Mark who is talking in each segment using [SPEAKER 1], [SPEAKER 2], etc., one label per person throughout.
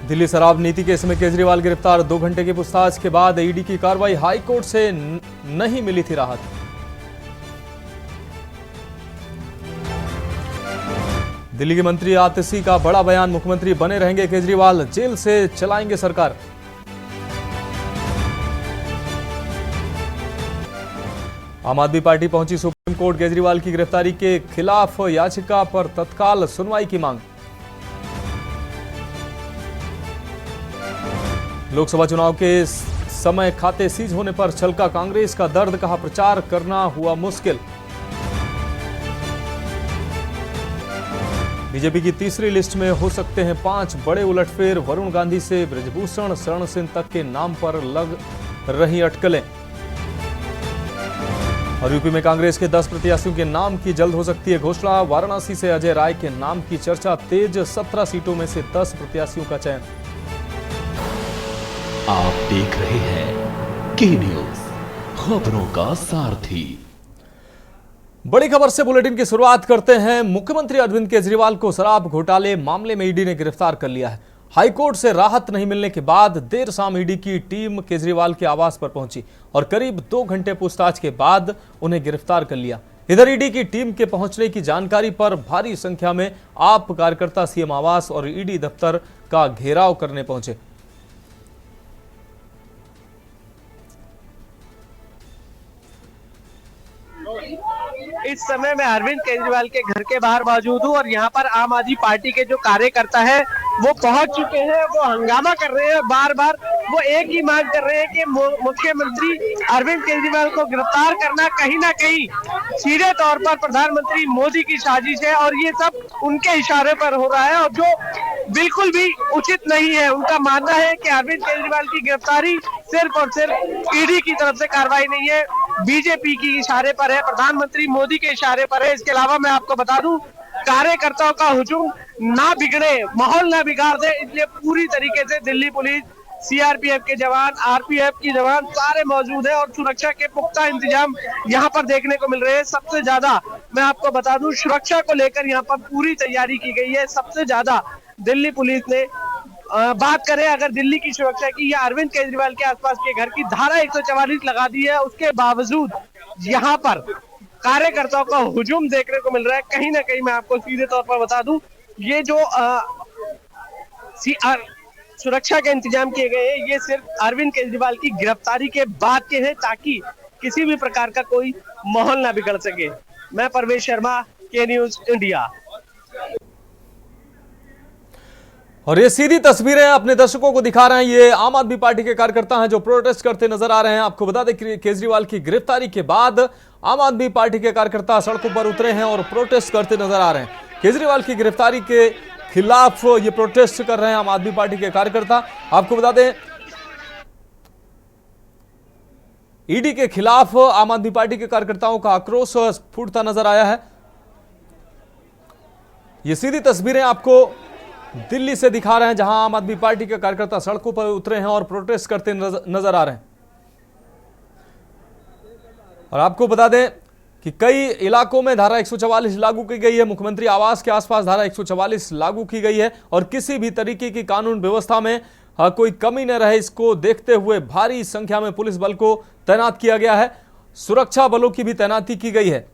[SPEAKER 1] दिल्ली शराब नीति केस में केजरीवाल गिरफ्तार। 2 घंटे की पूछताछ के बाद ईडी की कार्रवाई। हाईकोर्ट से नहीं मिली थी राहत। दिल्ली के मंत्री आतिशी का बड़ा बयान। मुख्यमंत्री बने रहेंगे केजरीवाल, जेल से चलाएंगे सरकार। आम आदमी पार्टी पहुंची सुप्रीम कोर्ट। केजरीवाल की गिरफ्तारी के खिलाफ याचिका पर तत्काल सुनवाई की मांग। लोकसभा चुनाव के समय खाते सीज होने पर छलका कांग्रेस का दर्द। कहा प्रचार करना हुआ मुश्किल। बीजेपी की तीसरी लिस्ट में हो सकते हैं 5 बड़े उलटफेर। वरुण गांधी से ब्रजभूषण शरण सिंह तक के नाम पर लग रही अटकलें। और यूपी में कांग्रेस के 10 प्रत्याशियों के नाम की जल्द हो सकती है घोषणा। वाराणसी से अजय राय के नाम की चर्चा तेज। 17 सीटों में से 10 प्रत्याशियों का चयन।
[SPEAKER 2] आप देख रहे हैं के न्यूज, खबरों का सारथी।
[SPEAKER 1] बड़ी खबर से बुलेटिन की शुरुआत करते हैं। मुख्यमंत्री अरविंद केजरीवाल को शराब घोटाले मामले में ईडी ने गिरफ्तार कर लिया है। हाईकोर्ट से राहत नहीं मिलने के बाद देर शाम ईडी की टीम केजरीवाल के आवास पर पहुंची और करीब 2 घंटे पूछताछ के बाद उन्हें गिरफ्तार कर लिया। इधर ईडी की टीम के पहुंचने की जानकारी पर भारी संख्या में आप कार्यकर्ता सीएम आवास और ईडी दफ्तर का घेराव करने पहुंचे।
[SPEAKER 3] इस समय मैं अरविंद केजरीवाल के घर के बाहर मौजूद हूँ और यहाँ पर आम आदमी पार्टी के जो कार्यकर्ता है वो पहुंच चुके हैं। वो हंगामा कर रहे हैं, बार बार वो एक ही मांग कर रहे हैं कि मुख्यमंत्री अरविंद केजरीवाल को गिरफ्तार करना कहीं ना कहीं सीधे तौर पर प्रधानमंत्री मोदी की साजिश है और ये सब उनके इशारे पर हो रहा है और जो बिल्कुल भी उचित नहीं है। उनका मानना है कि अरविंद केजरीवाल की गिरफ्तारी सिर्फ और सिर्फ ईडी की तरफ से कार्रवाई नहीं है, बीजेपी की इशारे पर है, प्रधानमंत्री मोदी के इशारे पर है। इसके अलावा मैं आपको बता दूं, कार्यकर्ताओं का हुजूम ना बिगड़े, माहौल ना बिगाड़ दे, इसलिए पूरी तरीके से दिल्ली पुलिस, सीआरपीएफ के जवान, आरपीएफ के जवान सारे मौजूद हैं और सुरक्षा के पुख्ता इंतजाम यहाँ पर देखने को मिल रहे हैं। सबसे ज्यादा मैं आपको बता दूं, सुरक्षा को लेकर यहाँ पर पूरी तैयारी की गई है। सबसे ज्यादा दिल्ली पुलिस ने बात करें अगर दिल्ली की सुरक्षा की या अरविंद केजरीवाल के आसपास के घर की, धारा 144 लगा दी है। उसके बावजूद यहाँ पर कार्यकर्ताओं का हुजूम देखने को मिल रहा है। कहीं ना कहीं मैं आपको सीधे तौर पर बता दूं, ये जो सुरक्षा के इंतजाम किए गए हैं ये सिर्फ अरविंद केजरीवाल की गिरफ्तारी के बाद के हैं ताकि किसी भी प्रकार का कोई माहौल ना बिगड़ सके। मैं परवेश शर्मा, के न्यूज इंडिया।
[SPEAKER 1] और ये सीधी तस्वीरें अपने दर्शकों को दिखा रहे हैं। ये आम आदमी पार्टी के कार्यकर्ता हैं जो प्रोटेस्ट करते नजर आ रहे हैं। आपको बता दें केजरीवाल की गिरफ्तारी के बाद आम आदमी पार्टी के कार्यकर्ता सड़कों पर उतरे हैं और प्रोटेस्ट करते नजर आ रहे हैं। केजरीवाल की गिरफ्तारी के खिलाफ ये प्रोटेस्ट कर रहे हैं आम आदमी पार्टी के कार्यकर्ता। आपको बता दें ईडी के खिलाफ आम आदमी पार्टी के कार्यकर्ताओं का आक्रोश फूटता नजर आया है। ये सीधी तस्वीरें आपको दिल्ली से दिखा रहे हैं जहां आम आदमी पार्टी के कार्यकर्ता सड़कों पर उतरे हैं और प्रोटेस्ट करते नजर आ रहे हैं। और आपको बता दें कि कई इलाकों में धारा 144 लागू की गई है। मुख्यमंत्री आवास के आसपास धारा 144 लागू की गई है और किसी भी तरीके की कानून व्यवस्था में कोई कमी न रहे, इसको देखते हुए भारी संख्या में पुलिस बल को तैनात किया गया है। सुरक्षा बलों की भी तैनाती की गई है।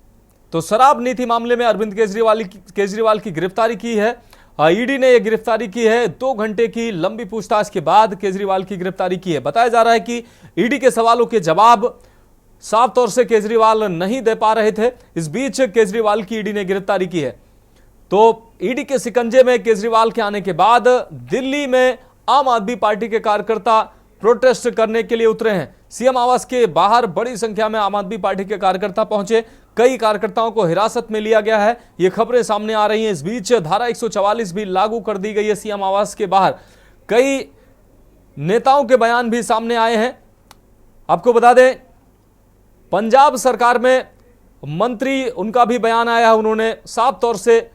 [SPEAKER 1] तो शराब नीति मामले में अरविंद केजरीवाल की गिरफ्तारी की है। ईडी ने यह गिरफ्तारी की है। 2 घंटे की लंबी पूछताछ के बाद केजरीवाल की गिरफ्तारी की है। बताया जा रहा है कि ईडी के सवालों के जवाब साफ तौर से केजरीवाल नहीं दे पा रहे थे। इस बीच केजरीवाल की ईडी ने गिरफ्तारी की है। तो ईडी के शिकंजे में केजरीवाल के आने के बाद दिल्ली में आम आदमी पार्टी के कार्यकर्ता प्रोटेस्ट करने के लिए उतरे हैं। सीएम आवास के बाहर बड़ी संख्या में आम आदमी पार्टी के कार्यकर्ता पहुंचे। कई कार्यकर्ताओं को हिरासत में लिया गया है, ये खबरें सामने आ रही हैं। इस बीच धारा 144 भी लागू कर दी गई है सीएम आवास के बाहर। कई नेताओं के बयान भी सामने आए हैं। आपको बता दें पंजाब सरकार में मंत्री, उनका भी बयान आया है। उन्होंने साफ तौर से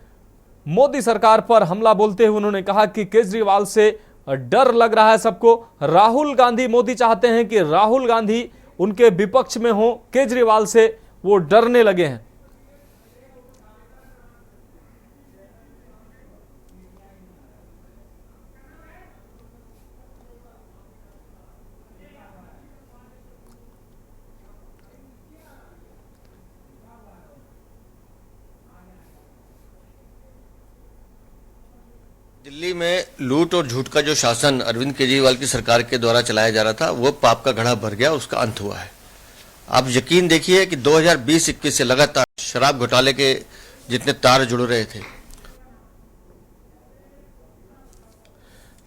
[SPEAKER 1] मोदी सरकार पर हमला बोलते हुए उन्होंने कहा कि केजरीवाल से डर लग रहा है सबको। राहुल गांधी, मोदी चाहते हैं कि राहुल गांधी उनके विपक्ष में हो, केजरीवाल से वो डरने लगे हैं।
[SPEAKER 4] दिल्ली में लूट और झूठ का जो शासन अरविंद केजरीवाल की सरकार के द्वारा चलाया जा रहा था, वो पाप का घड़ा भर गया, उसका अंत हुआ है। आप यकीन देखिए कि 2020-21 से लगातार शराब घोटाले के जितने तार जुड़ रहे थे।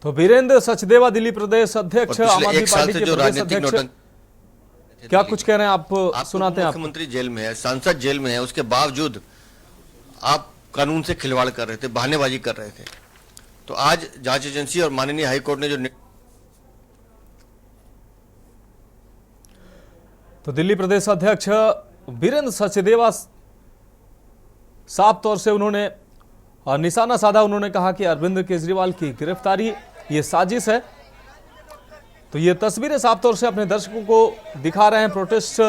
[SPEAKER 1] तो वीरेंद्र सचदेवा दिल्ली प्रदेश अध्यक्ष
[SPEAKER 4] और
[SPEAKER 1] आम
[SPEAKER 4] पिछले
[SPEAKER 1] आदमी
[SPEAKER 4] एक साल
[SPEAKER 1] पार्टी
[SPEAKER 4] से
[SPEAKER 1] के
[SPEAKER 4] जो
[SPEAKER 1] प्रदेश
[SPEAKER 4] राजनीतिक
[SPEAKER 1] अध्यक्ष
[SPEAKER 4] नौटंकी,
[SPEAKER 1] क्या कुछ कह रहे हैं आप सुनाते हैं। आप
[SPEAKER 4] मुख्यमंत्री जेल में है, सांसद जेल में है, उसके बावजूद आप कानून से खिलवाड़ कर रहे थे, बहानेबाजी कर रहे थे। तो आज जांच एजेंसी और माननीय हाईकोर्ट ने जो
[SPEAKER 1] तो दिल्ली प्रदेश अध्यक्ष वीरेंद्र सचदेवा साफ तौर से उन्होंने निशाना साधा। उन्होंने कहा कि अरविंद केजरीवाल की गिरफ्तारी ये साजिश है। तो ये तस्वीरें साफ तौर से अपने दर्शकों को दिखा रहे हैं। प्रोटेस्ट,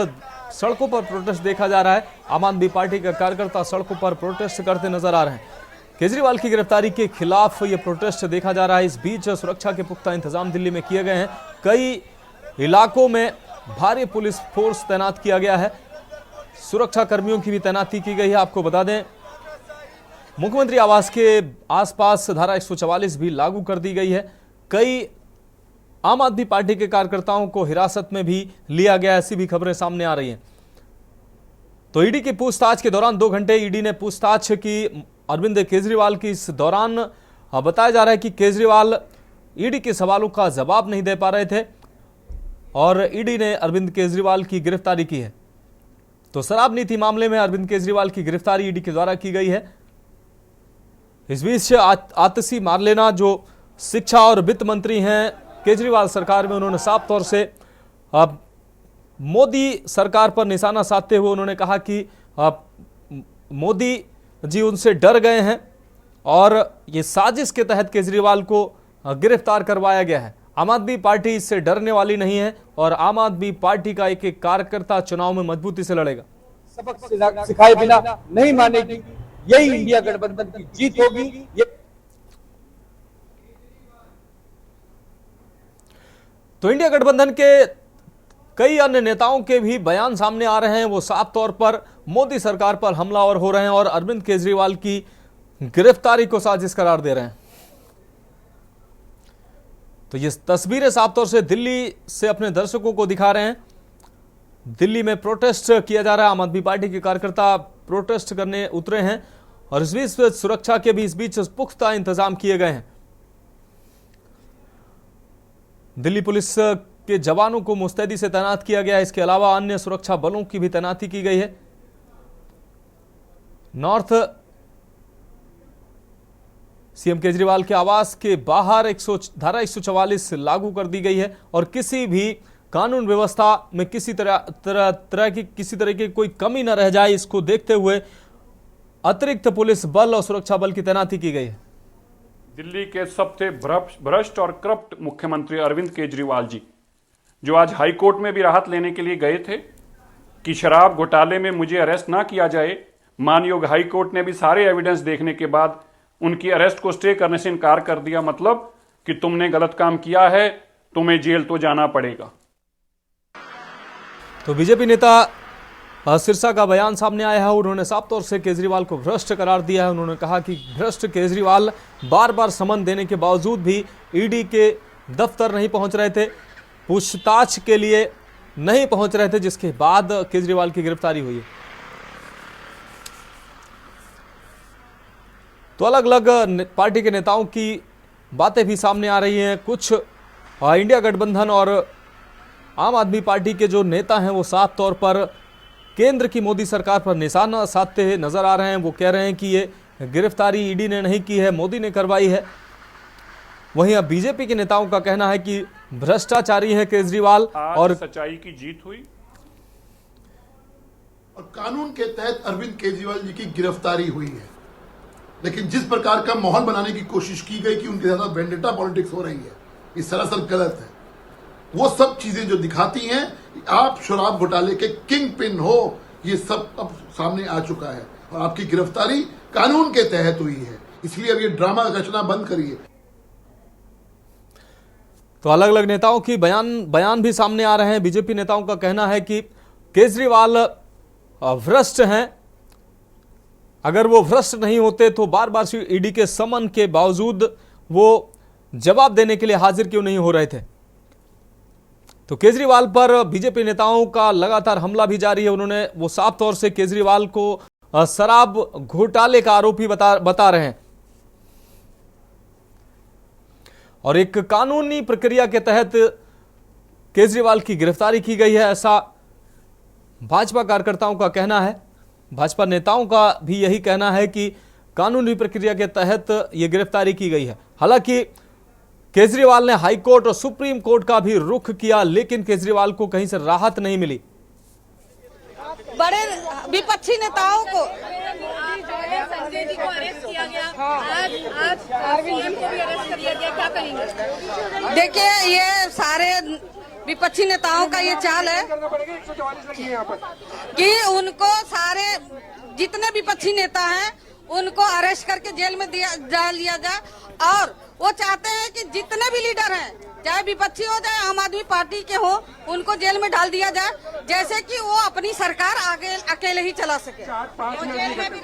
[SPEAKER 1] सड़कों पर प्रोटेस्ट देखा जा रहा है। आम आदमी पार्टी के कार्यकर्ता सड़कों पर प्रोटेस्ट करते नजर आ रहे हैं। केजरीवाल की गिरफ्तारी के खिलाफ ये प्रोटेस्ट देखा जा रहा है। इस बीच सुरक्षा के पुख्ता इंतजाम दिल्ली में किए गए हैं। कई इलाकों में भारी पुलिस फोर्स तैनात किया गया है। सुरक्षा कर्मियों की भी तैनाती की गई है। आपको बता दें, मुख्यमंत्री आवास के आसपास धारा 144 भी लागू कर दी गई है। कई आम आदमी पार्टी के कार्यकर्ताओं को हिरासत में भी लिया गया, ऐसी भी खबरें सामने आ रही हैं। तो ईडी की पूछताछ के दौरान 2 घंटे ईडी ने पूछताछ की अरविंद केजरीवाल की। इस दौरान बताया जा रहा है कि केजरीवाल ईडी के सवालों का जवाब नहीं दे पा रहे थे और ईडी ने अरविंद केजरीवाल की गिरफ्तारी की है। तो शराब नीति मामले में अरविंद केजरीवाल की गिरफ्तारी ईडी के द्वारा की गई है। इस बीच आतिशी मारलेना जो शिक्षा और वित्त मंत्री हैं केजरीवाल सरकार में, उन्होंने साफ तौर से मोदी सरकार पर निशाना साधते हुए उन्होंने कहा कि मोदी जी उनसे डर गए हैं और ये साजिश के तहत केजरीवाल को गिरफ्तार करवाया गया है। आम आदमी पार्टी इससे डरने वाली नहीं है और आम आदमी पार्टी का एक एक कार्यकर्ता चुनाव में मजबूती से लड़ेगा।
[SPEAKER 5] सबक सिखाए बिना नहीं मानेगी, यही इंडिया गठबंधन की जीत होगी।
[SPEAKER 1] तो इंडिया गठबंधन के कई अन्य नेताओं के भी बयान सामने आ रहे हैं। वो साफ तौर पर मोदी सरकार पर हमलावर हो रहे हैं और अरविंद केजरीवाल की गिरफ्तारी को साजिश करार दे रहे हैं। तो ये तस्वीरें साफ तौर से दिल्ली से अपने दर्शकों को दिखा रहे हैं। दिल्ली में प्रोटेस्ट किया जा रहा है। आम आदमी पार्टी के कार्यकर्ता प्रोटेस्ट करने उतरे हैं और इस बीच सुरक्षा के भी इस बीच पुख्ता इंतजाम किए गए हैं। दिल्ली पुलिस के जवानों को मुस्तैदी से तैनात किया गया है। इसके अलावा अन्य सुरक्षा बलों की भी तैनाती की गई है। नॉर्थ सीएम केजरीवाल के आवास के बाहर धारा 144 लागू कर दी गई है और किसी भी कानून व्यवस्था में किसी तरह की कोई कमी न रह जाए, इसको देखते हुए अतिरिक्त पुलिस बल और सुरक्षा बल की तैनाती की गई है।
[SPEAKER 6] दिल्ली के सबसे भ्रष्ट और करप्ट मुख्यमंत्री अरविंद केजरीवाल जी, जो आज हाई कोर्ट में भी राहत लेने के लिए गए थे कि शराब घोटाले में मुझे अरेस्ट ना किया जाए, मानयोग हाई कोर्ट ने भी सारे एविडेंस देखने के बाद उनकी अरेस्ट को स्टे करने से इनकार कर दिया। मतलब कि तुमने गलत काम किया है, तुम्हें जेल तो जाना पड़ेगा।
[SPEAKER 1] तो बीजेपी नेता सिरसा का बयान सामने आया है। उन्होंने साफ तौर से केजरीवाल को भ्रष्ट करार दिया है। उन्होंने कहा कि भ्रष्ट केजरीवाल बार बार समन देने के बावजूद भी ईडी के दफ्तर नहीं पहुंच रहे थे, पूछताछ के लिए नहीं पहुंच रहे थे, जिसके बाद केजरीवाल की गिरफ्तारी हुई है। तो अलग अलग पार्टी के नेताओं की बातें भी सामने आ रही हैं। कुछ इंडिया गठबंधन और आम आदमी पार्टी के जो नेता हैं वो साफ तौर पर केंद्र की मोदी सरकार पर निशाना साधते हुए नजर आ रहे हैं। वो कह रहे हैं कि ये गिरफ्तारी ईडी ने नहीं की है, मोदी ने करवाई है। वहीं अब बीजेपी के नेताओं का कहना है कि भ्रष्टाचारी है केजरीवाल और
[SPEAKER 6] सच्चाई की जीत हुई
[SPEAKER 7] और कानून के तहत अरविंद केजरीवाल जी की गिरफ्तारी हुई है। लेकिन जिस प्रकार का माहौल बनाने की कोशिश की गई कि उनके साथ वेंडेटा पॉलिटिक्स हो रही है, ये सरासर गलत है। वो सब चीजें जो दिखाती हैं आप शराब घोटाले के किंग पिन हो, ये सब अब सामने आ चुका है और आपकी गिरफ्तारी कानून के तहत हुई है। इसलिए अब ये ड्रामा रचना बंद करिए।
[SPEAKER 1] तो अलग अलग नेताओं की बयान भी सामने आ रहे हैं। बीजेपी नेताओं का कहना है कि केजरीवाल भ्रष्ट हैं। अगर वो भ्रष्ट नहीं होते तो बार बार ईडी के समन के बावजूद वो जवाब देने के लिए हाजिर क्यों नहीं हो रहे थे। तो केजरीवाल पर बीजेपी नेताओं का लगातार हमला भी जारी है। उन्होंने वो साफ तौर से केजरीवाल को शराब घोटाले का आरोपी बता रहे हैं और एक कानूनी प्रक्रिया के तहत केजरीवाल की गिरफ्तारी की गई है, ऐसा भाजपा कार्यकर्ताओं का कहना है। भाजपा नेताओं का भी यही कहना है कि कानूनी प्रक्रिया के तहत यह गिरफ्तारी की गई है। हालांकि केजरीवाल ने हाईकोर्ट और सुप्रीम कोर्ट का भी रुख किया, लेकिन केजरीवाल को कहीं से राहत नहीं मिली।
[SPEAKER 8] बड़े विपक्षी नेताओं को
[SPEAKER 9] संजय जी को अरेस्ट किया गया, आज सीएम को भी अरेस्ट कर लिया गया, क्या कहेंगे?
[SPEAKER 8] देखिए, ये सारे विपक्षी नेताओं का ये चाल है कि उनको सारे जितने विपक्षी नेता हैं उनको अरेस्ट करके जेल में डाल दिया जाए और वो चाहते हैं कि जितने भी लीडर हैं, चाहे विपक्षी हो चाहे आम आदमी पार्टी के हो, उनको जेल में डाल दिया जाए, जैसे कि वो अपनी सरकार आगे अकेले ही चला सके। जेल में भी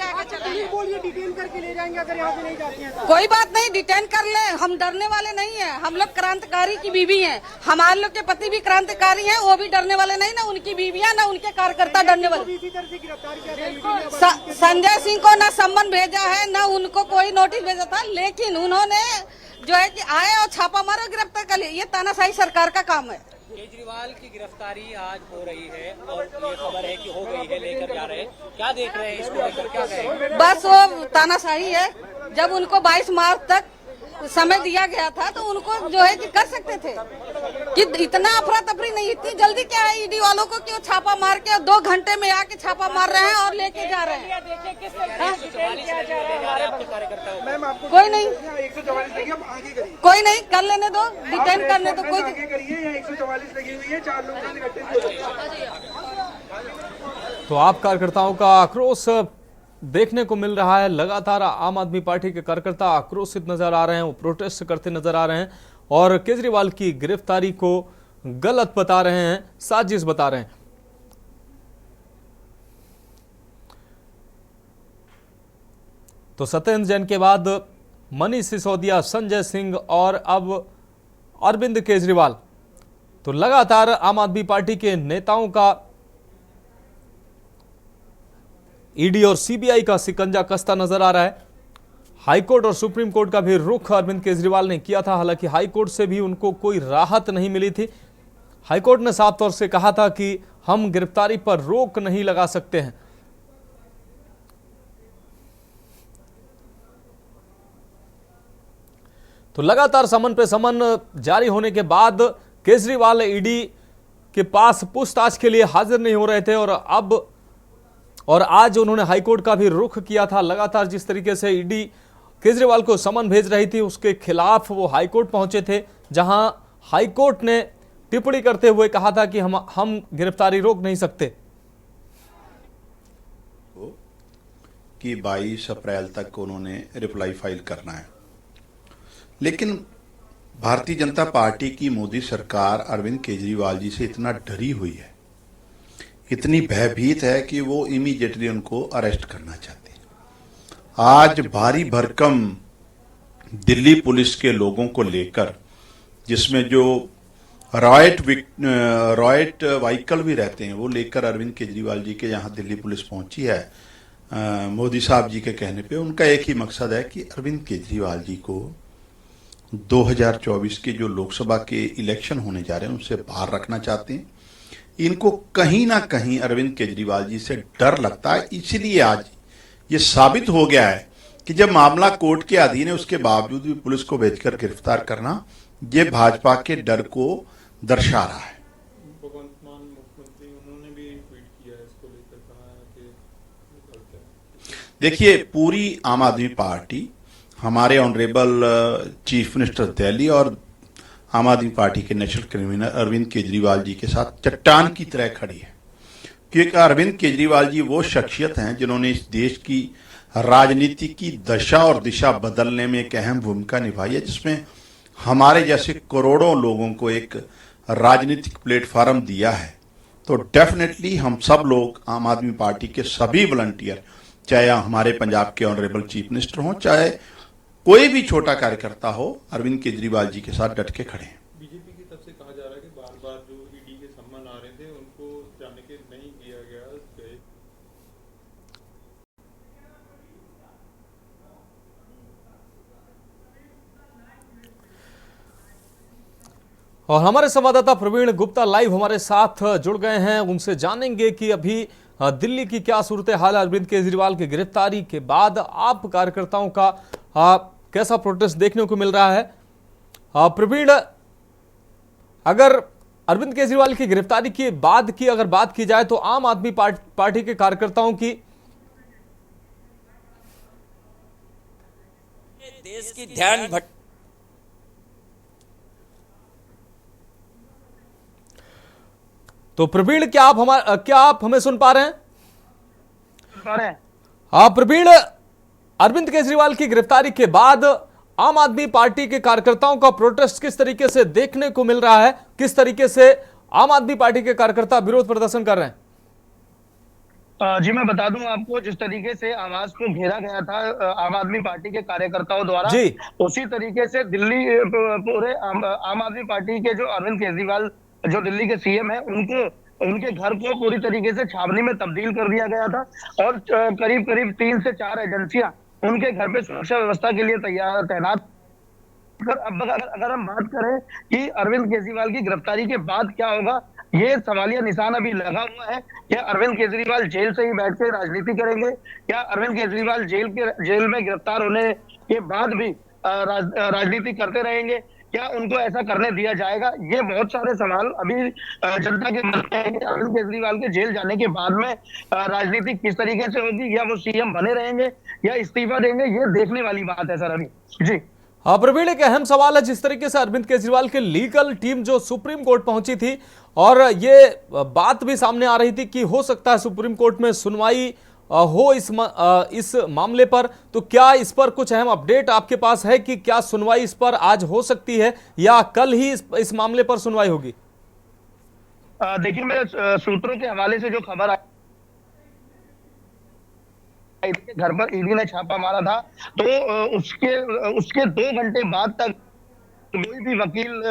[SPEAKER 8] डिटेन करके ले जाएंगे अगर यहाँ से नहीं जाती हैं। कोई बात नहीं, डिटेन कर ले, हम डरने वाले नहीं है। हम लोग क्रांतिकारी की बीवी हैं, हमारे लोग के पति भी क्रांतिकारी हैं, वो भी डरने वाले नहीं, ना उनकी बीवियां ना उनके कार्यकर्ता डरने वाले। संजय सिंह को ना सम्मन भेजा है, ना उनको कोई नोटिस भेजा था, लेकिन उन्होंने जो है कि आए और छापा मारा, गिरफ्तार कर लिया। ये तानाशाही सरकार का काम है।
[SPEAKER 10] केजरीवाल की गिरफ्तारी आज हो रही है और ये खबर है कि हो गई है, लेकर जा रहे हैं, क्या देख रहे हैं इसको लेकर, क्या कहेंगे?
[SPEAKER 8] बस वो तानाशाही है। जब उनको 22 मार्च तक समय दिया गया था तो उनको जो है कि कर सकते थे कि इतना अफरा तफरी नहीं, इतनी जल्दी क्या है ईडी वालों को कि वो छापा मार के 2 घंटे में आके छापा मार रहे हैं और लेके जा रहे हैं। कोई नहीं, कोई नहीं, कर लेने दो, डिटेन करने दो, कोई
[SPEAKER 1] तो आप कार्यकर्ताओं का आक्रोश देखने को मिल रहा है। लगातार आम आदमी पार्टी के कार्यकर्ता आक्रोशित नजर आ रहे हैं, वो प्रोटेस्ट करते नजर आ रहे हैं और केजरीवाल की गिरफ्तारी को गलत बता रहे हैं, साजिश बता रहे हैं। तो सत्येंद्र जैन के बाद मनीष सिसोदिया, संजय सिंह और अब अरविंद केजरीवाल, तो लगातार आम आदमी पार्टी के नेताओं का ईडी और सीबीआई का शिकंजा कसता नजर आ रहा है। हाईकोर्ट और सुप्रीम कोर्ट का भी रुख अरविंद केजरीवाल ने किया था, हालांकि हाईकोर्ट से भी उनको कोई राहत नहीं मिली थी। हाईकोर्ट ने साफ तौर से कहा था कि हम गिरफ्तारी पर रोक नहीं लगा सकते हैं। तो लगातार समन पे समन जारी होने के बाद केजरीवाल ईडी के पास पूछताछ के लिए हाजिर नहीं हो रहे थे और आज उन्होंने हाईकोर्ट का भी रुख किया था। लगातार जिस तरीके से ईडी केजरीवाल को समन भेज रही थी उसके खिलाफ वो हाईकोर्ट पहुंचे थे, जहां हाईकोर्ट ने टिप्पणी करते हुए कहा था कि हम गिरफ्तारी रोक नहीं सकते।
[SPEAKER 11] कि 22 अप्रैल तक उन्होंने रिप्लाई फाइल करना है, लेकिन भारतीय जनता पार्टी की मोदी सरकार अरविंद केजरीवाल जी से इतना डरी हुई है, इतनी भयभीत है कि वो इमीडिएटली उनको अरेस्ट करना चाहते हैं। आज भारी भरकम दिल्ली पुलिस के लोगों को लेकर, जिसमें जो रॉयट व्हीकल भी रहते हैं, वो लेकर अरविंद केजरीवाल जी के यहाँ दिल्ली पुलिस पहुंची है मोदी साहब जी के कहने पे। उनका एक ही मकसद है कि अरविंद केजरीवाल जी को 2024 के जो लोकसभा के इलेक्शन होने जा रहे हैं उनसे बाहर रखना चाहते हैं। इनको कहीं ना कहीं अरविंद केजरीवाल जी से डर लगता है, इसलिए आज ये साबित हो गया है कि जब मामला कोर्ट के अधीन है उसके बावजूद भी पुलिस को भेजकर गिरफ्तार करना ये भाजपा के डर को दर्शा रहा है।
[SPEAKER 12] भगवंत मान मुख्यमंत्री उन्होंने भी ट्वीट किया है इसको लेकर, कहा है कि
[SPEAKER 11] देखिए, पूरी आम आदमी पार्टी, हमारे ऑनरेबल चीफ मिनिस्टर दिल्ली और आम आदमी पार्टी के नेशनल कन्वीनर अरविंद केजरीवाल जी के साथ चट्टान की तरह खड़ी है, क्योंकि अरविंद केजरीवाल जी वो शख्सियत हैं जिन्होंने इस देश की राजनीति की दशा और दिशा बदलने में एक अहम भूमिका निभाई है, जिसमें हमारे जैसे करोड़ों लोगों को एक राजनीतिक प्लेटफॉर्म दिया है। तो डेफिनेटली हम सब लोग, आम आदमी पार्टी के सभी वॉलंटियर, चाहे हमारे पंजाब के ऑनरेबल चीफ मिनिस्टर हों, चाहे कोई भी छोटा कार्यकर्ता हो, अरविंद केजरीवाल जी के साथ डट के खड़े हैं।
[SPEAKER 12] बीजेपी की तरफ से कहा जा रहा है कि बार बार जो ईडी के सम्मान आ रहे थे उनको जाने के नहीं किया गया।
[SPEAKER 1] और हमारे संवाददाता प्रवीण गुप्ता लाइव हमारे साथ जुड़ गए हैं, उनसे जानेंगे कि अभी दिल्ली की क्या सूरत हाल है। अरविंद केजरीवाल की गिरफ्तारी के बाद आप कार्यकर्ताओं का कैसा प्रोटेस्ट देखने को मिल रहा है। प्रवीण, अगर अरविंद केजरीवाल की गिरफ्तारी के बाद की अगर बात की जाए तो आम आदमी पार्टी के कार्यकर्ताओं की
[SPEAKER 13] देश की ध्यान
[SPEAKER 1] तो प्रवीण, क्या आप हमें सुन पा रहे हैं? हाँ प्रवीण, अरविंद केजरीवाल की गिरफ्तारी के बाद आम आदमी पार्टी के कार्यकर्ताओं का प्रोटेस्ट किस तरीके से देखने को मिल रहा है, किस तरीके से आम आदमी पार्टी के कार्यकर्ता विरोध प्रदर्शन कर रहे हैं?
[SPEAKER 14] जी मैं बता दूं आपको, जिस तरीके से आवाज को घेरा गया था आम आदमी पार्टी के कार्यकर्ताओं द्वारा, उसी तरीके से दिल्ली पूरे आम आदमी पार्टी के जो अरविंद केजरीवाल जो दिल्ली के सीएम है, उनके घर को पूरी तरीके से छावनी में तब्दील कर दिया गया था और करीब करीब 3 से 4 एजेंसियां उनके घर पे सुरक्षा व्यवस्था के लिए तैनात। अब अगर हम बात करें कि अरविंद केजरीवाल की गिरफ्तारी के बाद क्या होगा, ये सवालिया निशान अभी लगा हुआ है। क्या अरविंद केजरीवाल जेल से ही बैठ के राजनीति करेंगे? क्या अरविंद केजरीवाल जेल में गिरफ्तार होने के बाद भी राजनीति करते रहेंगे? क्या उनको ऐसा करने दिया जाएगा? ये बहुत सारे सवाल अभी जनता के मन में है कि अरविंद केजरीवाल के जेल जाने के बाद में राजनीति किस तरीके से होगी, या वो सीएम बने रहेंगे या इस्तीफा देंगे, ये देखने वाली बात है सर अभी। जी
[SPEAKER 1] हाँ प्रवीण, एक अहम सवाल है, जिस तरीके से अरविंद केजरीवाल की लीगल टीम जो सुप्रीम कोर्ट पहुंची थी और ये बात भी सामने आ रही थी कि हो सकता है सुप्रीम कोर्ट में सुनवाई हो इस मामले पर, तो क्या इस पर कुछ अहम अपडेट आपके पास है कि क्या सुनवाई इस पर आज हो सकती है या कल ही इस मामले पर सुनवाई होगी?
[SPEAKER 14] देखिए, मेरे सूत्रों के हवाले से जो खबर आई, घर पर ईडी ने छापा मारा था, तो उसके 2 घंटे बाद तक कोई भी वकील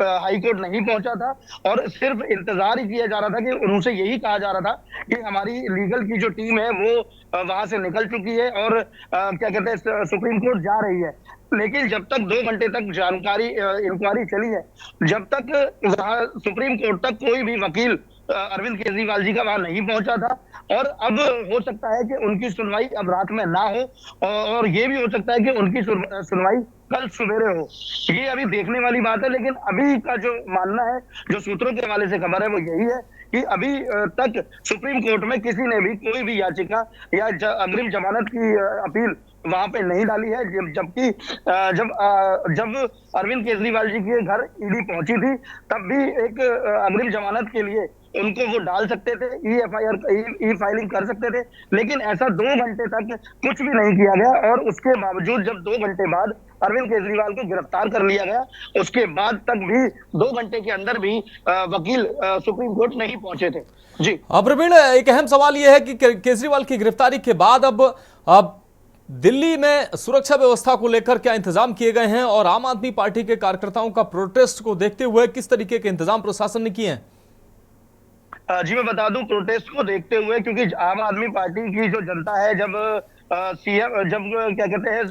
[SPEAKER 14] हाईकोर्ट नहीं पहुंचा था और सिर्फ इंतजार ही किया जा रहा था कि उनसे यही कहा जा रहा था कि हमारी लीगल की जो टीम है वो वहां से निकल चुकी है और क्या कहते हैं सुप्रीम कोर्ट जा रही है। लेकिन जब तक 2 घंटे तक इंक्वायरी चली है, जब तक वहां सुप्रीम कोर्ट तक कोई भी वकील अरविंद केजरीवाल जी का वहां नहीं पहुंचा था। और अब हो सकता है कि उनकी सुनवाई अब रात में ना हो और ये भी हो सकता है कि उनकी सुनवाई कल सवेरे हो। ये अभी देखने वाली बात है, लेकिन अभी का जो मानना है, जो सूत्रों के हवाले से खबर है, वो यही है कि अभी तक सुप्रीम कोर्ट में किसी ने भी कोई भी याचिका या अग्रिम जमानत की अपील वहां पे नहीं डाली है। जबकि जब अरविंद केजरीवाल जी के घर ईडी पहुंची थी, तब भी एक अग्रिम जमानत के लिए उनको वो डाल सकते थे, ई फाइलिंग कर सकते थे, लेकिन ऐसा 2 घंटे तक कुछ भी नहीं किया गया। और उसके बावजूद जब 2 घंटे बाद अरविंद केजरीवाल को गिरफ्तार कर लिया गया, उसके बाद तक भी 2 घंटे के अंदर भी वकील सुप्रीम कोर्ट नहीं पहुंचे थे। जी
[SPEAKER 1] प्रवीण, एक अहम सवाल यह है कि केजरीवाल की गिरफ्तारी के बाद अब दिल्ली में सुरक्षा व्यवस्था को लेकर क्या इंतजाम किए गए हैं और आम आदमी पार्टी के कार्यकर्ताओं का प्रोटेस्ट को देखते हुए किस तरीके के इंतजाम प्रशासन ने किए हैं?
[SPEAKER 14] जी मैं बता दूं, प्रोटेस्ट को देखते हुए, क्योंकि आम आदमी पार्टी की जो जनता है, जब सीएम क्या कहते हैं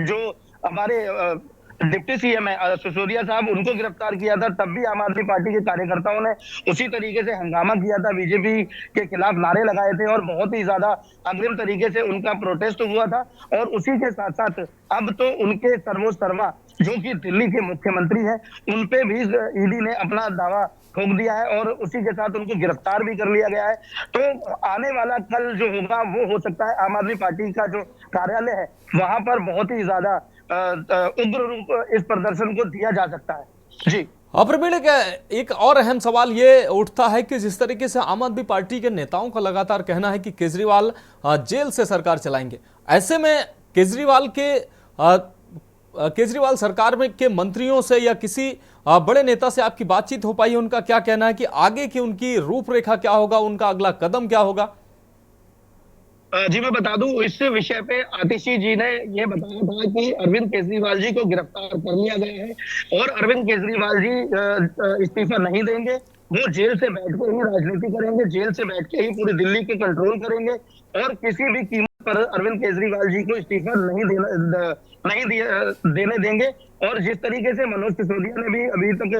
[SPEAKER 14] जो हमारे डिप्टी सीएम है सिसोदिया साहब, उनको गिरफ्तार किया था, तब भी आम आदमी पार्टी के कार्यकर्ताओं ने उसी तरीके से हंगामा किया था, बीजेपी के खिलाफ नारे लगाए थे और बहुत ही ज्यादा अग्रिम तरीके से उनका प्रोटेस्ट हुआ था। और उसी के साथ साथ अब तो उनके सर्वोच्च सर्वा जो कि दिल्ली के मुख्यमंत्री हैं, उनपे भी ईडी ने अपना दावा ठोक दिया है और उसी के साथ उनको गिरफ्तार भी कर लिया गया है। तो आने वाला कल जो होगा वो हो सकता है आम आदमी पार्टी का जो कार्यालय है वहां पर बहुत ही ज्यादा उग्र रूप इस प्रदर्शन को दिया जा सकता है। जी
[SPEAKER 1] प्रवीण, एक और अहम सवाल ये उठता है कि जिस तरीके से आम आदमी पार्टी के नेताओं का लगातार कहना है कि केजरीवाल जेल से सरकार चलाएंगे, ऐसे में केजरीवाल सरकार में के मंत्रियों से या किसी बड़े नेता से आपकी बातचीत हो पाई? उनका क्या कहना है कि आगे की उनकी रूपरेखा क्या होगा, उनका अगला कदम क्या होगा?
[SPEAKER 14] जी मैं बता दूं, इस विषय पे आतिशी जी ने ये बताया था कि अरविंद केजरीवाल जी को गिरफ्तार कर लिया गया है और अरविंद केजरीवाल जी इस्तीफा नहीं देंगे। वो जेल से बैठ के ही राजनीति करेंगे, जेल से बैठ के ही पूरी दिल्ली के कंट्रोल करेंगे और किसी भी कीमत पर अरविंद केजरीवाल जी को इस्तीफा देने देंगे। और जिस तरीके से मनोज सिसोदिया ने भी अभी तक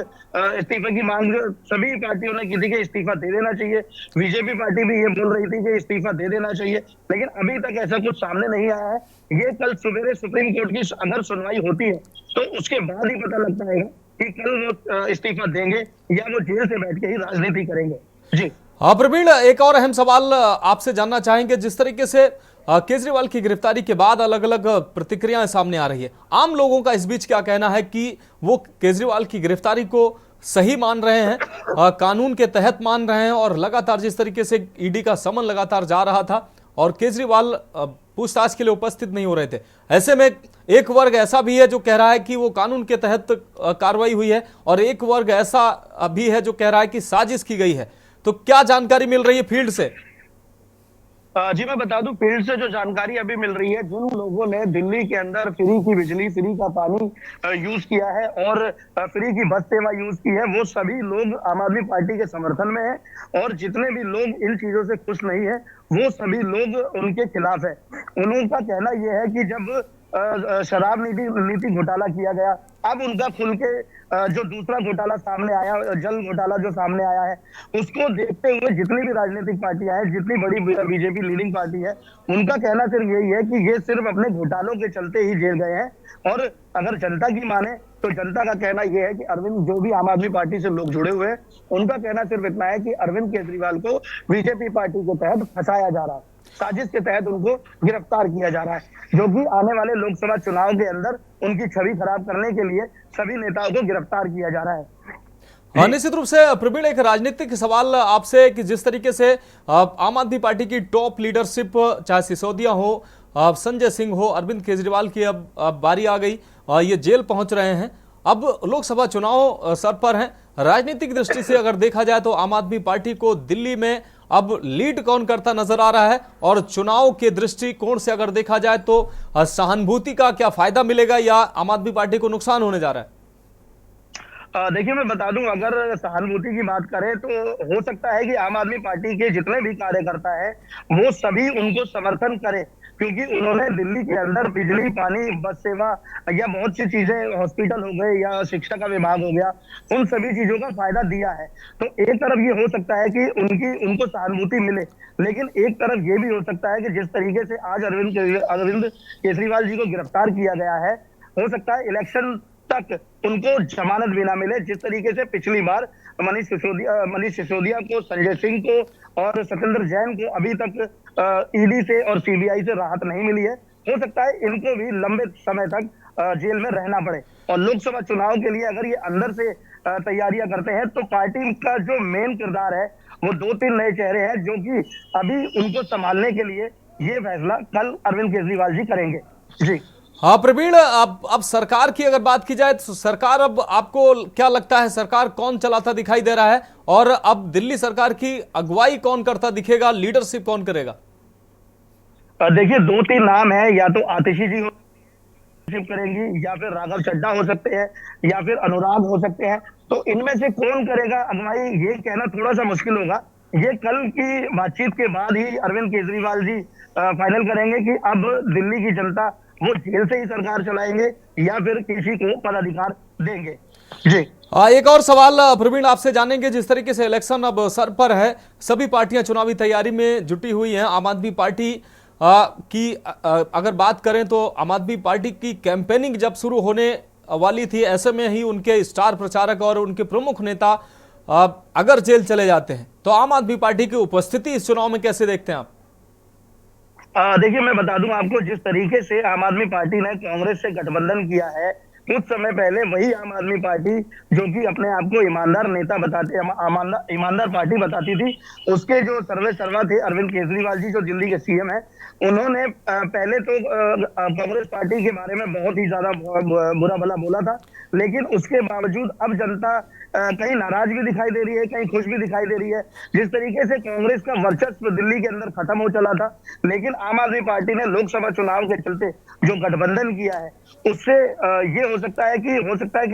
[SPEAKER 14] इस्तीफे की मांग सभी पार्टियों ने की थी कि इस्तीफा दे देना चाहिए, बीजेपी पार्टी भी ये बोल रही थी कि इस्तीफा दे देना चाहिए, लेकिन अभी तक ऐसा कुछ सामने नहीं आया है। ये कल सुबह सुप्रीम कोर्ट की अगर सुनवाई होती है तो उसके बाद ही पता लग पाएगा कि कल वो इस्तीफा देंगे या वो जेल से बैठ के ही राजनीति करेंगे। जी
[SPEAKER 1] हाँ प्रवीण, एक और अहम सवाल आपसे जानना चाहेंगे। जिस तरीके से केजरीवाल की गिरफ्तारी के बाद अलग अलग प्रतिक्रियाएं सामने आ रही है, आम लोगों का इस बीच क्या कहना है कि वो केजरीवाल की गिरफ्तारी को सही मान रहे हैं, कानून के तहत मान रहे हैं, और लगातार जिस तरीके से ईडी का समन लगातार जा रहा था और केजरीवाल पूछताछ के लिए उपस्थित नहीं हो रहे थे, ऐसे में एक वर्ग ऐसा भी है जो कह रहा है कि वो कानून के तहत कार्रवाई हुई है और एक वर्ग ऐसा भी है जो कह रहा है कि साजिश की गई है। तो क्या जानकारी मिल रही है फील्ड से?
[SPEAKER 14] जी मैं बता दूं, फील्ड से जो जानकारी अभी मिल रही है, जिन लोगों ने दिल्ली के अंदर फ्री की बिजली, फ्री का पानी यूज किया है और फ्री की बस सेवा यूज की है, वो सभी लोग आम आदमी पार्टी के समर्थन में है और जितने भी लोग इन चीजों से खुश नहीं है वो सभी लोग उनके खिलाफ है। उनका कहना यह है कि जब शराब नीति घोटाला किया गया, अब उनका खुल के जो दूसरा घोटाला सामने आया, जल घोटाला जो सामने आया है, उसको देखते हुए जितनी भी राजनीतिक पार्टियां हैं, जितनी बड़ी बीजेपी लीडिंग पार्टी है, उनका कहना सिर्फ यही है कि ये सिर्फ अपने घोटालों के चलते ही जेल गए हैं। और अगर जनता की माने तो जनता का कहना यह है कि अरविंद, जो भी आम आदमी पार्टी से लोग जुड़े हुए हैं, उनका कहना सिर्फ इतना है कि अरविंद केजरीवाल को बीजेपी पार्टी के तहत फंसाया जा रहा है, साजिश के तहत उनको गिरफ्तार किया जा रहा है, जो कि आने वाले लोकसभा चुनाव के अंदर उनकी छवि खराब करने के लिए सभी नेताओं को गिरफ्तार किया जा रहा है।
[SPEAKER 1] हाँ, निश्चित रूप से प्रवीण, एक राजनीतिक सवाल आपसे कि जिस तरीके से आम आदमी पार्टी की टॉप लीडरशिप, चाहे सिसोदिया हो, संजय सिंह हो, अरविंद केजरीवाल की अब बारी आ गई, ये जेल पहुंच रहे हैं, अब लोकसभा चुनाव सर पर हैं। राजनीतिक दृष्टि से अगर देखा जाए तो आम आदमी पार्टी को दिल्ली में अब लीड कौन करता नजर आ रहा है, और चुनाव के दृष्टिकोण से अगर देखा जाए तो सहानुभूति का क्या फायदा मिलेगा या आम आदमी पार्टी को नुकसान होने जा रहा है?
[SPEAKER 14] देखिए मैं बता दूं, अगर सहानुभूति की बात करें तो हो सकता है कि आम आदमी पार्टी के जितने भी कार्यकर्ता है वो सभी उनको समर्थन करें, क्योंकि उन्होंने दिल्ली के अंदर बिजली, पानी, बस सेवा या बहुत सी चीजें, हॉस्पिटल हो गए या शिक्षा का विभाग हो गया, उन सभी चीजों का फायदा दिया है। तो एक तरफ ये हो सकता है कि उनको सहानुभूति मिले, लेकिन एक तरफ ये भी हो सकता है कि जिस तरीके से आज अरविंद केजरीवाल जी को गिरफ्तार किया गया है, हो सकता है इलेक्शन तक उनको जमानत भी ना मिले। जिस तरीके से पिछली बार मनीष सिसोदिया को, संजय सिंह को और सत्येंद्र जैन को अभी तक ईडी से और सीबीआई से राहत नहीं मिली है, हो सकता है इनको भी लंबे समय तक जेल में रहना पड़े। और लोकसभा चुनाव के लिए अगर ये अंदर से तैयारियां करते हैं तो पार्टी का जो मेन किरदार है वो 2-3 नए चेहरे हैं, जो कि अभी उनको संभालने के लिए ये फैसला कल अरविंद केजरीवाल जी करेंगे। जी
[SPEAKER 1] हाँ प्रवीण, अब सरकार की अगर बात की जाए तो सरकार, अब आपको क्या लगता है सरकार कौन चलाता दिखाई दे रहा है, और अब दिल्ली सरकार की अगुवाई कौन करता दिखेगा, लीडरशिप कौन करेगा?
[SPEAKER 14] देखिए 2-3 नाम है, या तो आतिशी जी करेंगी, या फिर राघव चड्ढा हो सकते हैं, या फिर अनुराग हो सकते हैं। तो इनमें से कौन करेगा अगुवाई, ये कहना थोड़ा सा मुश्किल होगा। ये कल की बातचीत के बाद ही अरविंद केजरीवाल जी फाइनल करेंगे कि अब दिल्ली की जनता वो जेल से ही सरकार चलाएंगे या फिर किसी को पदाधिकार देंगे। जी
[SPEAKER 1] एक और सवाल प्रवीण आपसे जानेंगे। जिस तरीके से इलेक्शन अब सर पर है, सभी पार्टियां चुनावी तैयारी में जुटी हुई हैं। आम आदमी पार्टी की अगर बात करें तो आम आदमी पार्टी की कैंपेनिंग जब शुरू होने वाली थी, ऐसे में ही उनके स्टार प्रचारक और उनके प्रमुख नेता अगर जेल चले जाते हैं तो आम आदमी पार्टी की उपस्थिति इस चुनाव में कैसे देखते हैं आप?
[SPEAKER 14] देखिए मैं बता दूं आपको, जिस तरीके से आम आदमी पार्टी ने कांग्रेस से गठबंधन किया है, कुछ समय पहले वही आम आदमी पार्टी जो कि अपने आप को ईमानदार नेता ईमानदार पार्टी बताती थी, उसके जो सर्वे सर्वा थे अरविंद केजरीवाल जी, जो दिल्ली के सीएम है, उन्होंने पहले तो कांग्रेस पार्टी के बारे में बहुत ही ज्यादा बुरा भला बोला था, लेकिन उसके बावजूद अब जनता कहीं नाराज भी दिखाई दे रही है, कहीं खुश भी दिखाई दे रही है। जिस तरीके से कांग्रेस का वर्चस्व दिल्ली के अंदर खत्म हो चला था, लेकिन आम आदमी पार्टी ने लोकसभा चुनाव के चलते जो गठबंधन किया है, उससे ये हो सकता है कि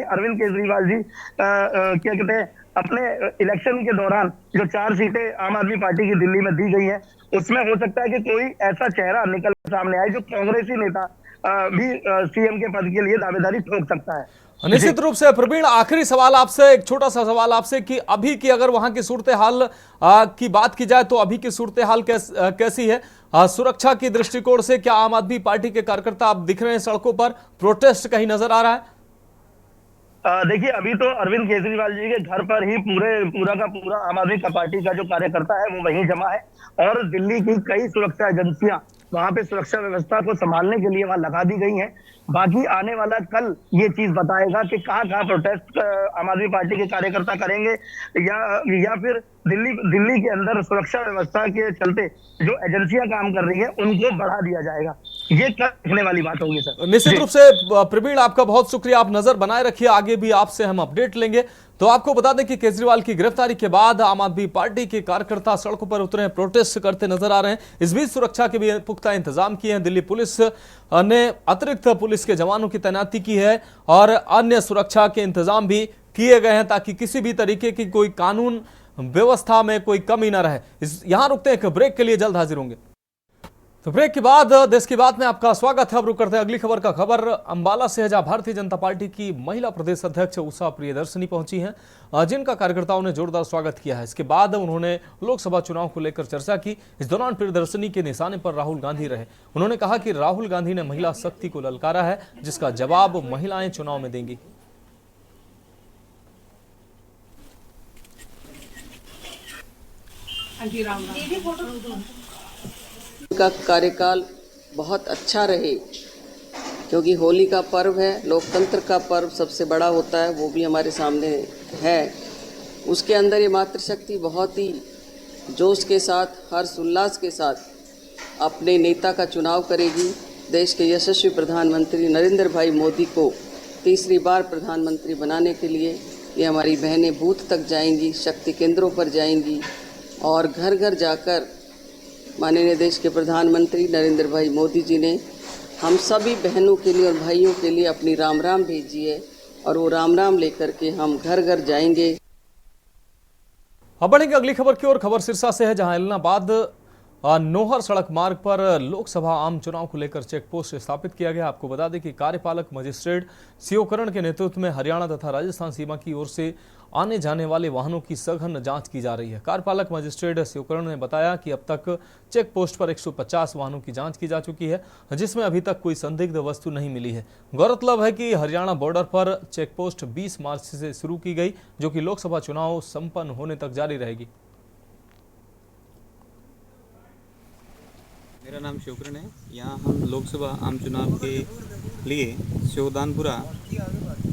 [SPEAKER 14] अरविंद केजरीवाल जी क्या कहते हैं, अपने इलेक्शन के दौरान जो 4 सीटें आम आदमी पार्टी की दिल्ली में दी गई है, उसमें हो सकता है कि कोई ऐसा चेहरा निकल सामने आए जो कांग्रेसी नेता भी सीएम के पद के लिए दावेदारी ठोक सकता है।
[SPEAKER 1] निश्चित रूप से प्रवीण, आखिरी सवाल आपसे, एक छोटा सा सवाल आपसे कि अभी की अगर वहां की सूरत हाल की बात की जाए तो अभी की सूरत हाल कैसी है सुरक्षा की दृष्टिकोण से? क्या आम आदमी पार्टी के कार्यकर्ता आप दिख रहे हैं सड़कों पर, प्रोटेस्ट कहीं नजर आ रहा है?
[SPEAKER 14] देखिए, अभी तो अरविंद केजरीवाल जी के घर पर ही पूरा का पूरा आम आदमी पार्टी का जो कार्यकर्ता है वो वहीं जमा है, और दिल्ली की कई सुरक्षा एजेंसियां वहां पे सुरक्षा व्यवस्था को संभालने के लिए वहां लगा दी गई हैं। बाकी आने वाला कल ये चीज बताएगा कि कहाँ प्रोटेस्ट आम आदमी पार्टी के कार्यकर्ता करेंगे, या फिर दिल्ली के अंदर सुरक्षा व्यवस्था के चलते जो एजेंसियां काम कर रही है उनको बढ़ा दिया जाएगा। ये कल देखने वाली बात होगी सर।
[SPEAKER 1] निश्चित रूप से प्रवीण, आपका बहुत शुक्रिया, आप नजर बनाए रखिए, आगे भी आपसे हम अपडेट लेंगे। तो आपको बता दें कि केजरीवाल की गिरफ्तारी के बाद आम आदमी पार्टी के कार्यकर्ता सड़कों पर उतरे हैं, प्रोटेस्ट करते नजर आ रहे हैं। इस बीच सुरक्षा के भी पुख्ता इंतजाम किए हैं। दिल्ली पुलिस ने अतिरिक्त पुलिस के जवानों की तैनाती की है और अन्य सुरक्षा के इंतजाम भी किए गए हैं ताकि किसी भी तरीके की कोई कानून व्यवस्था में कोई कमी ना रहे। यहां रुकते हैं, एक ब्रेक के लिए जल्द हाजिर होंगे। तो ब्रेक के बाद देश की बात में आपका स्वागत है। अब रुक करते हैं अगली खबर का। खबर अंबाला से है, जहां भारतीय जनता पार्टी की महिला प्रदेश अध्यक्ष उषा प्रियदर्शनी पहुंची हैं, जिनका कार्यकर्ताओं ने जोरदार स्वागत किया है। इसके बाद उन्होंने लोकसभा चुनाव को लेकर चर्चा की। इस दौरान प्रियदर्शनी के निशाने पर राहुल गांधी रहे। उन्होंने कहा कि राहुल गांधी ने महिला शक्ति को ललकारा है, जिसका जवाब महिलाएं चुनाव में देंगी।
[SPEAKER 13] का कार्यकाल बहुत अच्छा रहे, क्योंकि होली का पर्व है, लोकतंत्र का पर्व सबसे बड़ा होता है, वो भी हमारे सामने है। उसके अंदर ये मातृशक्ति बहुत ही जोश के साथ, हर्ष उल्लास के साथ अपने नेता का चुनाव करेगी। देश के यशस्वी प्रधानमंत्री नरेंद्र भाई मोदी को तीसरी बार प्रधानमंत्री बनाने के लिए ये हमारी बहनें बूथ तक जाएंगी, शक्ति केंद्रों पर जाएंगी और घर घर जाकर माननीय देश के प्रधानमंत्री नरेंद्र भाई मोदी जी ने हम सभी बहनों के लिए और भाइयों के लिए अपनी राम राम भेजी है, और वो राम राम लेकर के हम घर घर जाएंगे।
[SPEAKER 1] अब बढ़ेंगे अगली खबर की ओर। खबर सिरसा से है, जहां इलाहाबाद नोहर सड़क मार्ग पर लोकसभा आम चुनाव को लेकर चेक पोस्ट स्थापित किया गया। आपको बता दें कि कार्यपालक मजिस्ट्रेट शिवकरण के नेतृत्व में हरियाणा तथा राजस्थान सीमा की ओर से आने जाने वाले वाहनों की सघन जांच की जा रही है। कार्यपालक मजिस्ट्रेट शिवकरण ने बताया कि अब तक चेक पोस्ट पर 150 वाहनों की जांच की जा चुकी है, जिसमें अभी तक कोई संदिग्ध वस्तु नहीं मिली है। गौरतलब है कि हरियाणा बॉर्डर पर चेक पोस्ट 20 मार्च से शुरू की गई, जो कि लोकसभा चुनाव संपन्न होने तक जारी रहेगी।
[SPEAKER 15] मेरा नाम शिवकरण है। यहाँ हम लोकसभा आम चुनाव के लिए शिवदानपुरा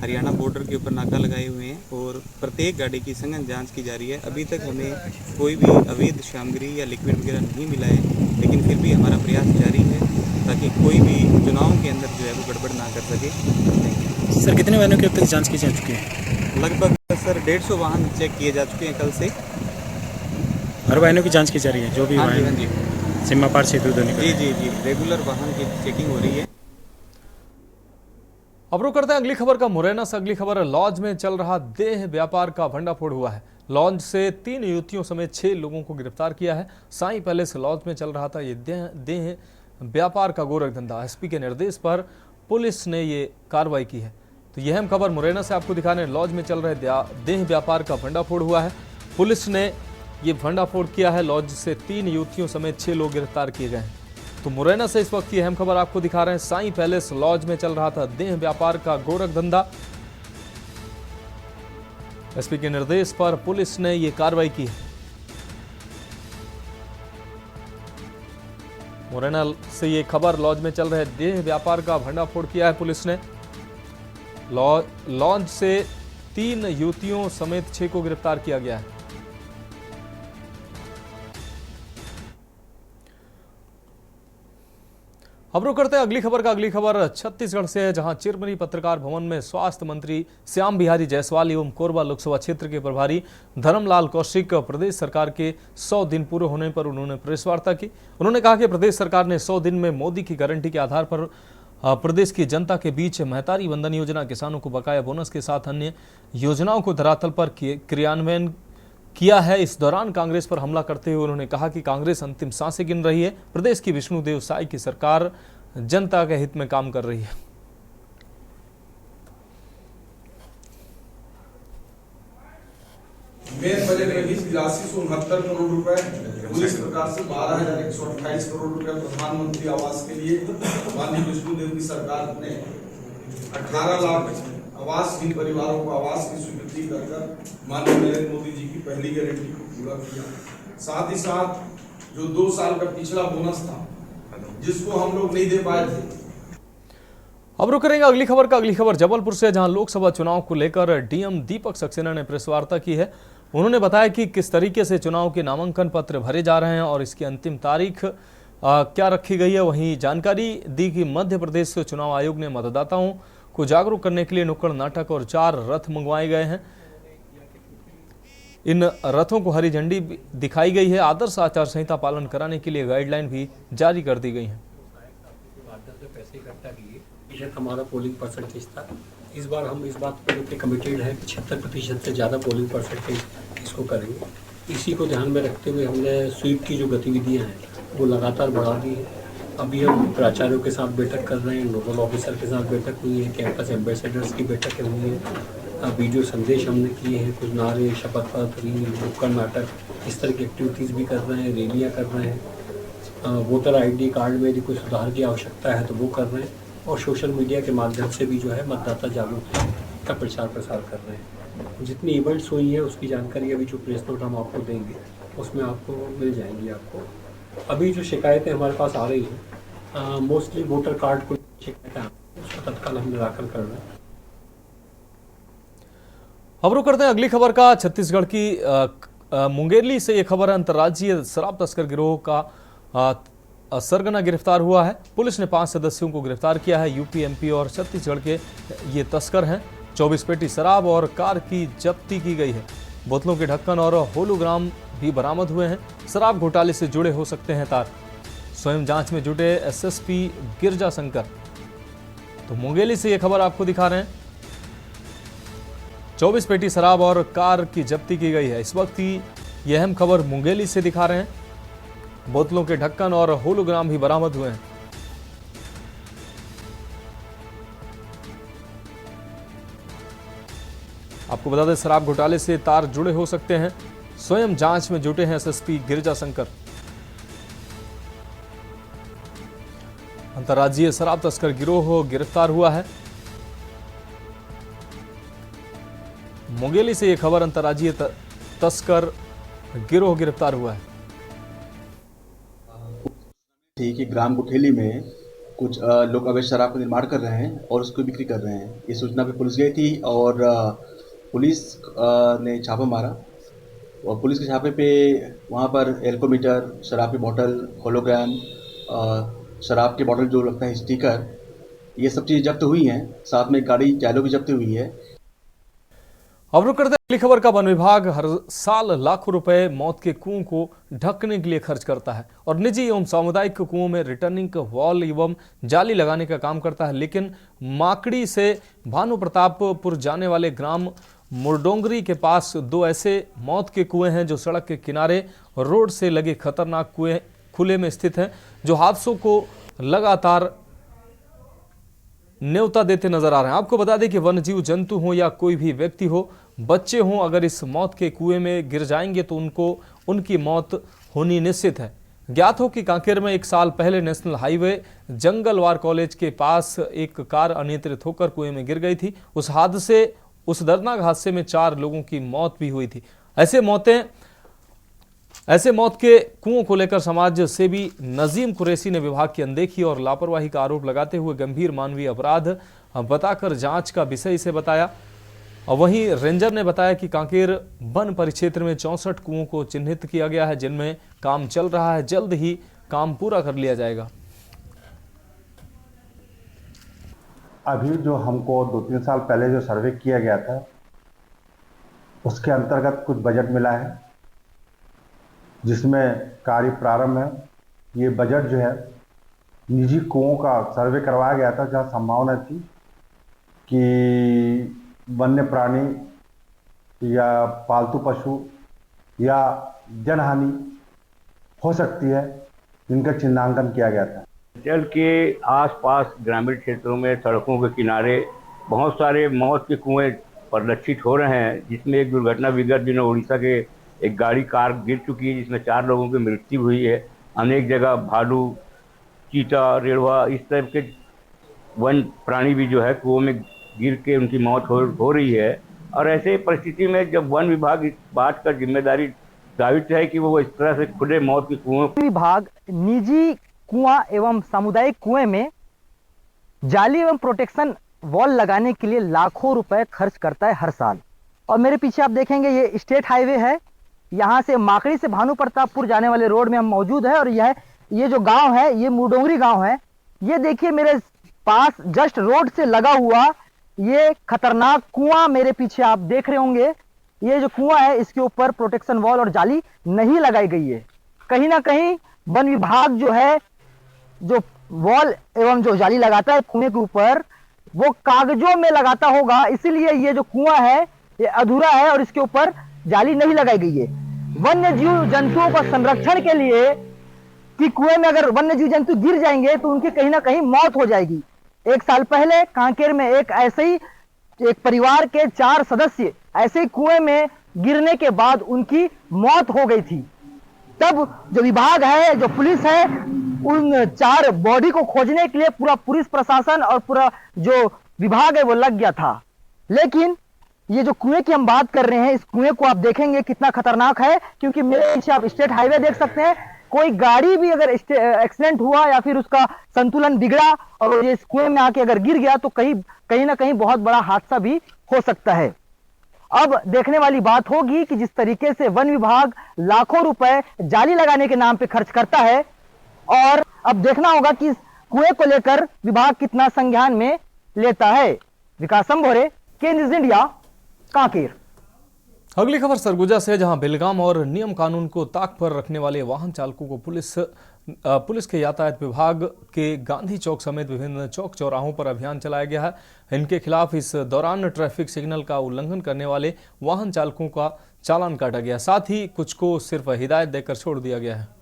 [SPEAKER 15] हरियाणा बॉर्डर के ऊपर नाका लगाए हुए हैं और प्रत्येक गाड़ी की सघन जांच की जा रही है। अभी तक हमें कोई भी अवैध सामग्री या लिक्विड वगैरह नहीं मिला है, लेकिन फिर भी हमारा प्रयास जारी है ताकि कोई भी चुनाव के अंदर जो है वो गड़बड़ ना कर सके।
[SPEAKER 16] सर, कितने वाहनों की अब तक जाँच की जा चुकी है?
[SPEAKER 15] लगभग सर 150 वाहन चेक किए जा चुके हैं कल से।
[SPEAKER 16] हर वाहनों की जाँच की जा रही है, जो भी
[SPEAKER 15] वाहन
[SPEAKER 16] सीमा पार से दूर
[SPEAKER 15] जी रेगुलर वाहन की चेकिंग हो रही है।
[SPEAKER 1] अब रुक करते हैं अगली खबर का। मुरैना से अगली खबर, लॉज में चल रहा देह व्यापार का भंडाफोड़ हुआ है। लॉज से 3 युवतियों समेत 6 लोगों को गिरफ्तार किया है। साईं पैलेस लॉज में चल रहा था ये देह व्यापार का गोरख धंधा। एसपी के निर्देश पर पुलिस ने ये कार्रवाई की है। तो यह अहम खबर मुरैना से आपको दिखाने, लॉज में चल रहे देह व्यापार का भंडाफोड़ हुआ है। पुलिस ने ये भंडाफोड़ किया है। लॉज से 3 युवतियों समेत 6 लोग गिरफ्तार किए गए हैं। तो मुरैना से इस वक्त की अहम खबर आपको दिखा रहे हैं। साईं पैलेस लॉज में चल रहा था देह व्यापार का गोरख धंधा। एसपी के निर्देश पर पुलिस ने ये कार्रवाई की है। मुरैना से ये खबर, लॉज में चल रहे देह व्यापार का भंडाफोड़ किया है पुलिस ने। लॉज से 3 युवतियों समेत 6 को गिरफ्तार किया गया है। खबरों करते हैं अगली खबर का। अगली खबर छत्तीसगढ़ से है, जहां चिरमरी पत्रकार भवन में स्वास्थ्य मंत्री श्याम बिहारी जायसवाल एवं कोरबा लोकसभा क्षेत्र के प्रभारी धर्मलाल कौशिक प्रदेश सरकार के 100 दिन पूरे होने पर उन्होंने प्रेस वार्ता की। उन्होंने कहा कि प्रदेश सरकार ने 100 दिन में मोदी की गारंटी के आधार पर प्रदेश की जनता के बीच महतारी वंदन योजना, किसानों को बकाया बोनस के साथ अन्य योजनाओं को धरातल पर क्रियान्वयन किया है। इस दौरान कांग्रेस पर हमला करते हुए उन्होंने कहा कि कांग्रेस अंतिम सांसें गिन रही है। प्रदेश की विष्णुदेव साई की सरकार जनता के हित में काम कर रही है।
[SPEAKER 17] मेन बजट में 8369 करोड़ रुपए, पुलिस प्रकार से 12,128 करोड़ रुपए प्रधानमंत्री आवास के लिए माननीय विष्णुदेव की सरकार ने 18 लाख आवासहीन परिवारों को आवास की स्वीकृति कर माननीय नरेंद्र मोदी जी की पहली गारंटी को पूरा किया। साथ ही साथ जो 2 साल का पिछला बोनस था जिसको हम लोग नहीं दे पाए थे।
[SPEAKER 1] अब रुक करेंगे अगली खबर का। अगली खबर जबलपुर से, जहां लोकसभा चुनाव को लेकर डीएम दीपक सक्सेना ने प्रेस वार्ता की है। उन्होंने बताया कि किस तरीके से चुनाव के नामांकन पत्र भरे जा रहे हैं और इसकी अंतिम तारीख क्या रखी गई है। वहीं जानकारी दी कि मध्य प्रदेश चुनाव आयोग ने मतदाताओं को जागरूक करने के लिए नुक्कड़ नाटक और 4 रथ मंगवाए गए हैं। इन रथों को हरी झंडी दिखाई गई है। आदर्श आचार संहिता पालन कराने के लिए गाइडलाइन भी जारी कर दी गई है।
[SPEAKER 18] पैसे इकट्ठा किए, हमारा पोलिंग परसेंटेज था। इस बार हम इस बात पर कमिटेड है कि 76% से ज़्यादा पोलिंग परसेंटेज इसको करेंगे। इसी को ध्यान में रखते हुए हमने स्वीप की जो गतिविधियां हैं वो लगातार बढ़ा दी है। अभी हम प्राचार्यों के साथ बैठक कर रहे हैं, नोडल ऑफिसर के साथ बैठक हुई है, कैंपस एम्बेसडर्स की बैठकें हुई हैं, वीडियो संदेश हमने किए हैं, कुछ नारे, शपथ पत्र, नुक्कड़ नाटक, इस तरह की एक्टिविटीज़ भी कर रहे हैं, रैलियाँ कर रहे हैं। वोटर ID कार्ड में यदि कोई सुधार की आवश्यकता है तो वो कर रहे हैं और सोशल मीडिया के माध्यम से भी जो है मतदाता जागरूकता का प्रचार प्रसार कर रहे हैं। जितनी इवेंट्स हुई है उसकी जानकारी अभी जो प्रेस नोट हम आपको देंगे उसमें आपको मिल जाएंगी। आपको अभी जो शिकायतें हमारे पास आ रही हैं मोस्टली वोटर कार्ड को शिकायतें उसका तत्काल हम निराकरण कर रहे हैं।
[SPEAKER 1] खबरों करते हैं अगली खबर का। छत्तीसगढ़ की मुंगेली से यह खबर है। अंतर्राज्यीय शराब तस्कर गिरोह का सरगना गिरफ्तार हुआ है। पुलिस ने 5 सदस्यों को गिरफ्तार किया है। यूपी, MP और छत्तीसगढ़ के ये तस्कर हैं। 24 पेटी शराब और कार की जब्ती की गई है। बोतलों के ढक्कन और होलोग्राम भी बरामद हुए हैं। शराब घोटाले से जुड़े हो सकते हैं तार। स्वयं जांच में जुटे SSP गिरजा शंकर। तो मुंगेली से यह खबर आपको दिखा रहे हैं। 24 पेटी शराब और कार की जब्ती की गई है। इस वक्त ही यह अहम खबर मुंगेली से दिखा रहे हैं। बोतलों के ढक्कन और होलोग्राम भी बरामद हुए हैं। आपको बता दें शराब घोटाले से तार जुड़े हो सकते हैं। स्वयं जांच में जुटे हैं SSP गिरजा शंकर। अंतर्राज्यीय शराब तस्कर गिरोह गिरफ्तार हुआ है। मुंगेली से यह खबर, अंतर्राज्यीय तस्कर गिरोह गिरफ्तार हुआ है।
[SPEAKER 19] थी कि ग्राम गुठेली में कुछ लोग अवैध शराब का निर्माण कर रहे हैं और उसको बिक्री कर रहे हैं। इस सूचना पे पुलिस गई थी और पुलिस ने छापा मारा और पुलिस के छापे पे वहाँ पर एल्कोमीटर, शराब की बोतल, होलोग्राम, शराब के बोतल जो लगता है स्टिकर, ये सब चीज़ जब्त हुई हैं। साथ में गाड़ी चालू भी जब्त हुई है।
[SPEAKER 1] अब रुक करते हैं अगली खबर का। वन विभाग हर साल लाखों रुपए मौत के कुओं को ढकने के लिए खर्च करता है और निजी एवं सामुदायिक कुओं में रिटर्निंग वॉल एवं जाली लगाने का काम करता है। लेकिन माकड़ी से भानु प्रतापपुर जाने वाले ग्राम मुरडोंगरी के पास 2 ऐसे मौत के कुएं हैं जो सड़क के किनारे रोड से लगे खतरनाक कुएं खुले में स्थित हैं, जो हादसों को लगातार न्योता देते नजर आ रहे हैं। आपको बता दें कि वन्य जीव जंतु हो या कोई भी व्यक्ति हो, बच्चे हों, अगर इस मौत के कुएं में गिर जाएंगे तो उनकी मौत होनी निश्चित है। ज्ञात हो कि कांकेर में 1 साल पहले नेशनल हाईवे जंगलवार कॉलेज के पास एक कार अनियंत्रित होकर कुएं में गिर गई थी। उस दर्दनाक हादसे में 4 लोगों की मौत भी हुई थी। ऐसे मौत के कुओं को लेकर समाज सेवी नजीम कुरैशी ने विभाग की अनदेखी और लापरवाही का आरोप लगाते हुए गंभीर मानवीय अपराध बताकर जांच का विषय इसे बताया। और वहीं रेंजर ने बताया कि कांकेर वन परिक्षेत्र में 64 कुओं को चिन्हित किया गया है, जिनमें काम चल रहा है। जल्द ही काम पूरा कर लिया जाएगा।
[SPEAKER 20] अभी जो हमको 2-3 साल पहले जो सर्वे किया गया था उसके अंतर्गत कुछ बजट मिला है जिसमें कार्य प्रारंभ है। ये बजट जो है निजी कुओं का सर्वे करवाया गया था जहां संभावना थी कि वन्य प्राणी या पालतू पशु या जनहानि हो सकती है, इनका चिन्हांकन किया गया था।
[SPEAKER 21] जल के आसपास ग्रामीण क्षेत्रों में सड़कों के किनारे बहुत सारे मौत के कुएं परिलक्षित हो रहे हैं, जिसमें एक दुर्घटना विगत दिनों उड़ीसा के एक कार गिर चुकी है जिसमें 4 लोगों की मृत्यु हुई है। अनेक जगह भालू, चीता, रेड़वा इस तरह के वन प्राणी भी जो है कुओं में गिर के उनकी मौत हो रही है। और ऐसे परिस्थिति में जब वन विभाग इस बात का जिम्मेदारी दायित्व है कि वो इस तरह से खुले मौत के कुओं
[SPEAKER 22] विभाग निजी कुआं एवं सामुदायिक कुएं में जाली एवं प्रोटेक्शन वॉल लगाने के लिए लाखों रुपए खर्च करता है हर साल। और मेरे पीछे आप देखेंगे ये स्टेट हाईवे है, यहाँ से माकड़ी से भानु प्रतापपुर जाने वाले रोड में हम मौजूद है। और ये जो गांव है ये मुडोंगरी गांव है। ये देखिए मेरे पास जस्ट रोड से लगा हुआ ये खतरनाक कुआं मेरे पीछे आप देख रहे होंगे। ये जो कुआं है इसके ऊपर प्रोटेक्शन वॉल और जाली नहीं लगाई गई है। कहीं ना कहीं वन विभाग जो है जो वॉल एवं जो जाली लगाता है कुएं के ऊपर वो कागजों में लगाता होगा, इसीलिए ये जो कुआं है ये अधूरा है और इसके ऊपर जाली नहीं लगाई गई है। वन्य जीव जंतुओं का संरक्षण के लिए कि कुएं में अगर वन्य जीव जंतु गिर जाएंगे तो उनकी कहीं ना कहीं मौत हो जाएगी। 1 साल पहले कांकेर में एक परिवार के 4 सदस्य ऐसे ही कुएं में गिरने के बाद उनकी मौत हो गई थी। तब जो विभाग है, जो पुलिस है, उन 4 बॉडी को खोजने के लिए पूरा पुलिस प्रशासन और पूरा जो विभाग है वो लग गया था। लेकिन ये जो कुएं की हम बात कर रहे हैं, इस कुएं को आप देखेंगे कितना खतरनाक है, क्योंकि मेरे पीछे आप स्टेट हाईवे देख सकते हैं। कोई गाड़ी भी अगर एक्सीडेंट हुआ या फिर उसका संतुलन बिगड़ा और ये इस कुएं में आके अगर गिर गया तो कहीं ना कहीं बहुत बड़ा हादसा भी हो सकता है। अब देखने वाली बात होगी कि जिस तरीके से वन विभाग लाखों रुपए जाली लगाने के नाम पे खर्च करता है, और अब देखना होगा कि इस कुएं को लेकर विभाग कितना संज्ञान में लेता है। विकास संभोरे, के न्यूज़ इंडिया, कांकेर।
[SPEAKER 1] अगली खबर सरगुजा से, जहां बेलगाम और नियम कानून को ताक पर रखने वाले वाहन चालकों को पुलिस के यातायात विभाग के गांधी चौक समेत विभिन्न चौक चौराहों पर अभियान चलाया गया है। इनके खिलाफ इस दौरान ट्रैफिक सिग्नल का उल्लंघन करने वाले वाहन चालकों का चालान काटा गया, साथ ही कुछ को सिर्फ हिदायत देकर छोड़ दिया गया है।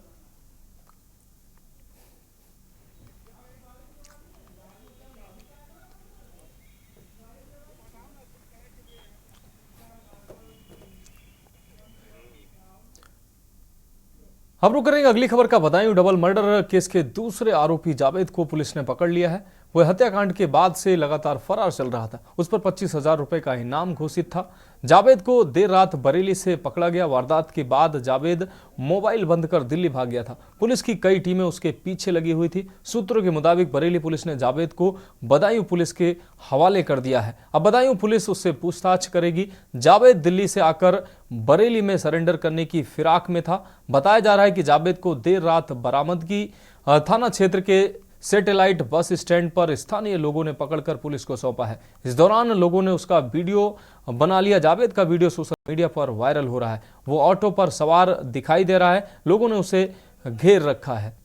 [SPEAKER 1] अब रुक करेंगे अगली खबर का। बदायूं डबल मर्डर केस के दूसरे आरोपी जावेद को पुलिस ने पकड़ लिया है। वह हत्याकांड के बाद से लगातार फरार चल रहा था। उस पर 25,000 रुपए का इनाम घोषित था। जावेद को देर रात बरेली से पकड़ा गया। वारदात के बाद जावेद मोबाइल बंद कर दिल्ली भाग गया था। पुलिस की कई टीमें उसके पीछे लगी हुई थी। सूत्रों के मुताबिक बरेली पुलिस ने जावेद को बदायूं पुलिस के हवाले कर दिया है। अब बदायूं पुलिस उससे पूछताछ करेगी। जावेद दिल्ली से आकर बरेली में सरेंडर करने की फिराक में था। बताया जा रहा है कि जावेद को देर रात बरामदगी थाना क्षेत्र के सैटेलाइट बस स्टैंड पर स्थानीय लोगों ने पकड़कर पुलिस को सौंपा है। इस दौरान लोगों ने उसका वीडियो बना लिया। जावेद का वीडियो सोशल मीडिया पर वायरल हो रहा है। वो ऑटो पर सवार दिखाई दे रहा है। लोगों ने उसे घेर रखा है।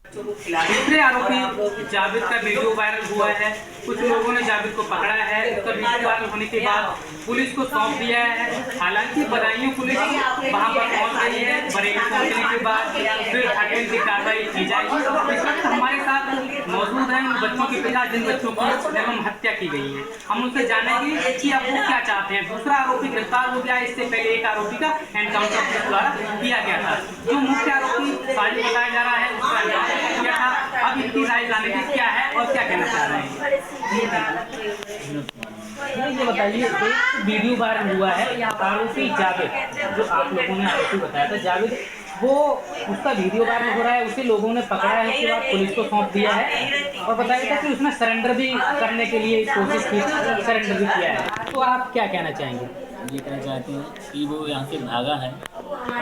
[SPEAKER 10] दूसरे आरोपी जावेद का वीडियो वायरल हुआ है। कुछ लोगों ने जावेद को पकड़ा है। उसका वीडियो वायरल होने के बाद पुलिस को सौंप दिया है। हालांकि बदायूं पुलिस वहां पर पहुंच गई है। बरेली पहुंचने के बाद फिर आगे की कार्रवाई की जाएगी। इस वक्त हमारे साथ मौजूद हैं उन बच्चों के पिता जिन बच्चों की निर्मम हत्या की गई है। हम उनसे जानेंगे कि अब वो क्या चाहते हैं। दूसरा आरोपी गिरफ्तार हो गया। इससे पहले एक आरोपी का एनकाउंटर पुलिस द्वारा किया गया था। जो मुख्य आरोपी साजिद बताया जा रहा है उसका एनकाउंटर किया था। अब इनकी राय जाने की क्या है और क्या कहना चाह रहे हैं। ये बताइए, एक वीडियो वायरल हुआ है। आरोपी जावेद, जो आप लोगों ने आरोपी बताया था जावेद, वो उसका वीडियो वायरल हो रहा है। उसे लोगों ने पकड़ा है। उसके बाद पुलिस को सौंप दिया है और बताया था कि उसने सरेंडर भी करने के लिए कोशिश की, सरेंडर भी किया है। तो आप क्या कहना चाहेंगे?
[SPEAKER 23] ये कहना चाहते हैं कि वो यहाँ से भागा है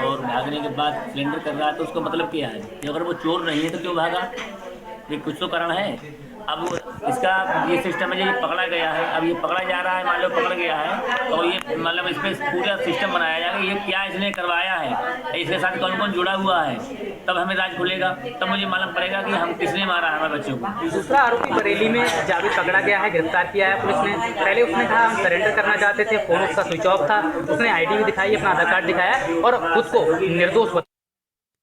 [SPEAKER 23] और भागने के बाद सिलेंडर कर रहा है, तो उसका मतलब क्या है कि अगर वो चोर नहीं है तो क्यों भागा? ये कुछ तो कारण है। अब इसका ये सिस्टम है, ये पकड़ा गया है, अब ये पकड़ा जा रहा है, मान लो पकड़ गया है, और ये मतलब इस पर पूरा सिस्टम बनाया जाएगा, ये क्या इसने करवाया है, इसके साथ कौन कौन जुड़ा हुआ है, तब हमें राज खुलेगा, तब मुझे मालूम पड़ेगा कि हम किसने मारा है हमारे बच्चों को।
[SPEAKER 10] दूसरा आरोपी बरेली में जावेद पकड़ा गया है, गिरफ्तार किया है पुलिस ने। पहले उसने कहा हम सरेंडर करना चाहते थे, फोन उसका स्विच ऑफ था, उसने ID भी दिखाई, अपना आधार कार्ड दिखाया और खुद को निर्दोष